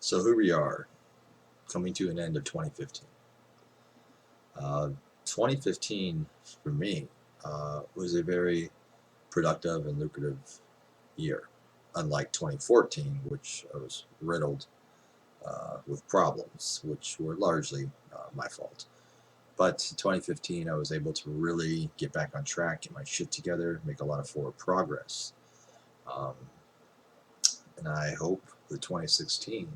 So here we are, coming to an end of 2015. 2015 for me was a very productive and lucrative year, unlike 2014, which I was riddled with problems, which were largely my fault. But 2015, I was able to really get back on track, get my shit together, make a lot of forward progress. Um, and I hope that 2016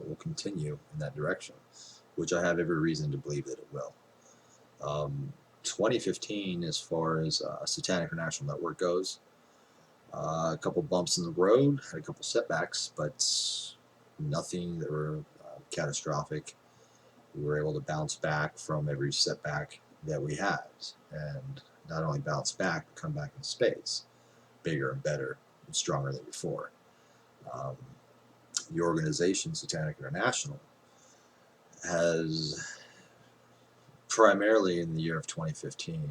will continue in that direction, which I have every reason to believe that it will. 2015, as far as Satanic International Network goes, a couple bumps in the road, had a couple setbacks, but nothing that were catastrophic. We were able to bounce back from every setback that we had, and not only bounce back, but come back in spades, bigger and better and stronger than before. The organization, Satanic International, has primarily in the year of 2015,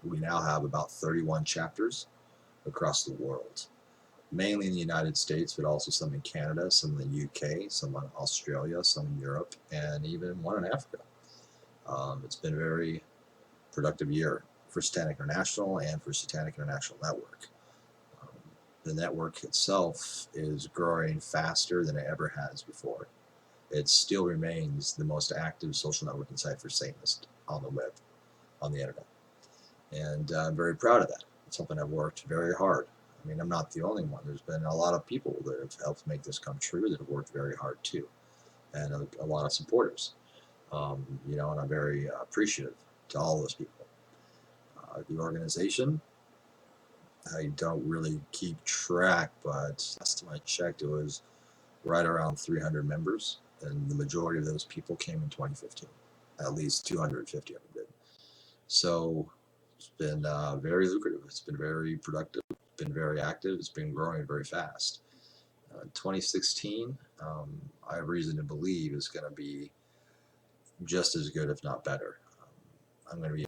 we now have about 31 chapters across the world, mainly in the United States, but also some in Canada, some in the UK, some in Australia, some in Europe, and even one in Africa. It's been a very productive year for Satanic International and for Satanic International Network. The network itself is growing faster than it ever has before. It still remains the most active social networking site for Satanists on the web, on the internet. And I'm very proud of that. It's something I've worked very hard. I mean, I'm not the only one. There's been a lot of people that have helped make this come true that have worked very hard too, and a lot of supporters. And I'm very appreciative to all those people. The organization, I don't really keep track, but last time I checked, it was right around 300 members, and the majority of those people came in 2015. At least 250 of them did. So it's been very lucrative. It's been very productive. It's been very active. It's been growing very fast. 2016, I have reason to believe is going to be just as good, if not better. I'm going to be a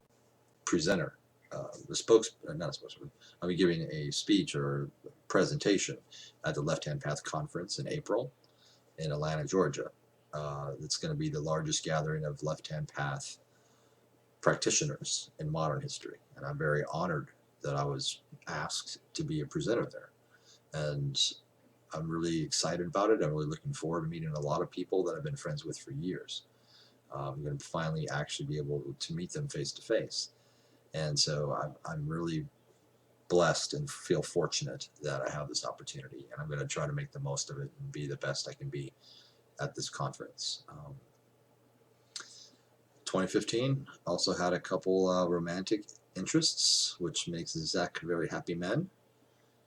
presenter, not a spokesman. I'll be giving a speech or presentation at the Left Hand Path Conference in April in Atlanta, Georgia. It's going to be the largest gathering of Left Hand Path practitioners in modern history, and I'm very honored that I was asked to be a presenter there, and I'm really excited about it. I'm really looking forward to meeting a lot of people that I've been friends with for years. I'm going to finally actually be able to meet them face to face, and so I'm really blessed and feel fortunate that I have this opportunity, and I'm going to try to make the most of it and be the best I can be at this conference. 2015 also had a couple romantic interests, which makes Zach a very happy man.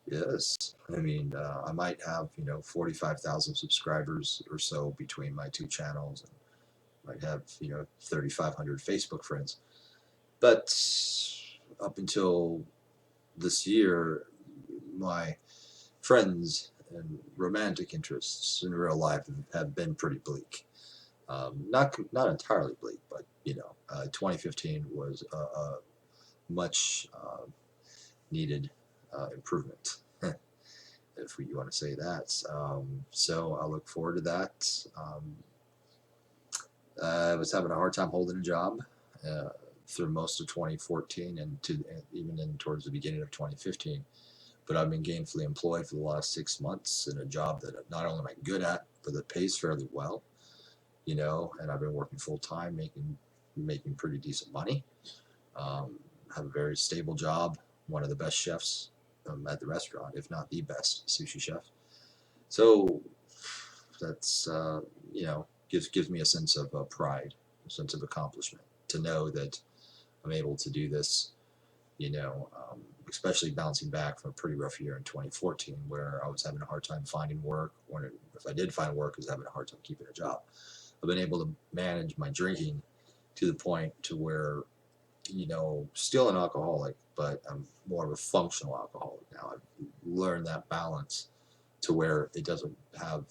Yes, I mean, I might have 45,000 subscribers or so between my two channels, and might have 3,500 Facebook friends. But up until this year, my friends and romantic interests in real life have been pretty bleak. Not entirely bleak, but 2015 was a much needed improvement, if you want to say that. So I look forward to that. I was having a hard time holding a job through most of 2014 and even towards the beginning of 2015. But I've been gainfully employed for the last 6 months in a job that not only am I good at, but that pays fairly well. And I've been working full time, making pretty decent money. Have a very stable job, one of the best chefs at the restaurant, if not the best sushi chef. So that's gives me a sense of pride, a sense of accomplishment to know that I'm able to do this. Especially bouncing back from a pretty rough year in 2014, where I was having a hard time finding work. Or if I did find work, I was having a hard time keeping a job. I've been able to manage my drinking to the point to where, still an alcoholic, but I'm more of a functional alcoholic now. I've learned that balance to where it doesn't have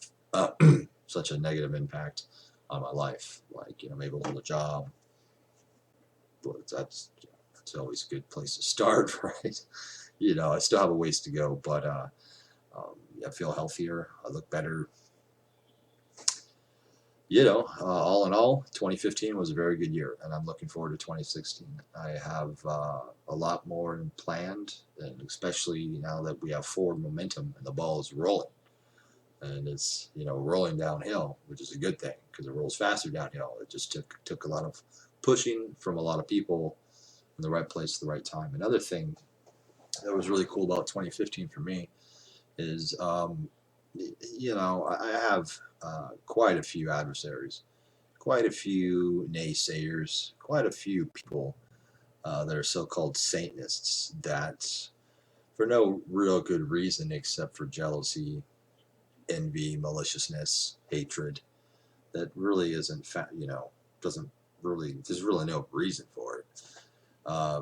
such a negative impact on my life. Like, I'm able to hold a job, but that's always a good place to start, right? I still have a ways to go, but I feel healthier. I look better. all in all, 2015 was a very good year, and I'm looking forward to 2016. I have a lot more planned, and especially now that we have forward momentum and the ball is rolling, and it's rolling downhill, which is a good thing because it rolls faster downhill. It just took a lot of pushing from a lot of people in the right place at the right time. Another thing that was really cool about 2015 for me is, I have quite a few adversaries, quite a few naysayers, quite a few people that are so-called Satanists that, for no real good reason except for jealousy, envy, maliciousness, hatred, that really isn't, doesn't really, there's really no reason for it,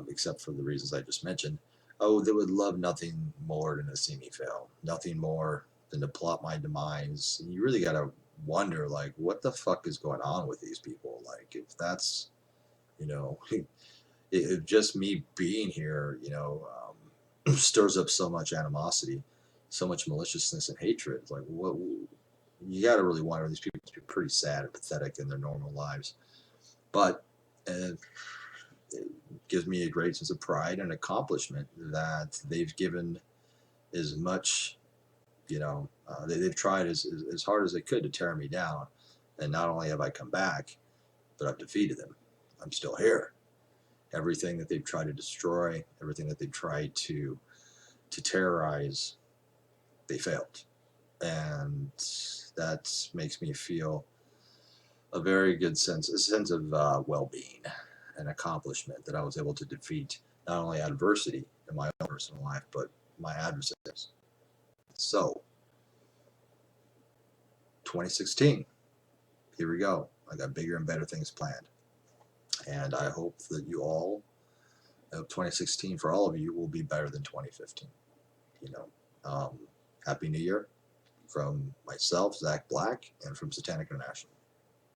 except for the reasons I just mentioned. Oh, they would love nothing more than to see me fail, nothing more than to plot my demise. And you really got to wonder, like, what the fuck is going on with these people? Like, if that's, if just me being here, stirs up so much animosity, so much maliciousness and hatred. Like, what? You got to really wonder. These people must be pretty sad and pathetic in their normal lives, but it gives me a great sense of pride and accomplishment that they've given as much. They've tried as hard as they could to tear me down, and not only have I come back, but I've defeated them. I'm still here. Everything that they've tried to destroy, everything that they've tried to terrorize, they failed. And that makes me feel a very good sense, a sense of well-being and accomplishment, that I was able to defeat not only adversity in my own personal life, but my adversaries. So, 2016, here we go. I got bigger and better things planned. And I hope that 2016 for all of you will be better than 2015. Happy New Year from myself, Zach Black, and from Satanic International.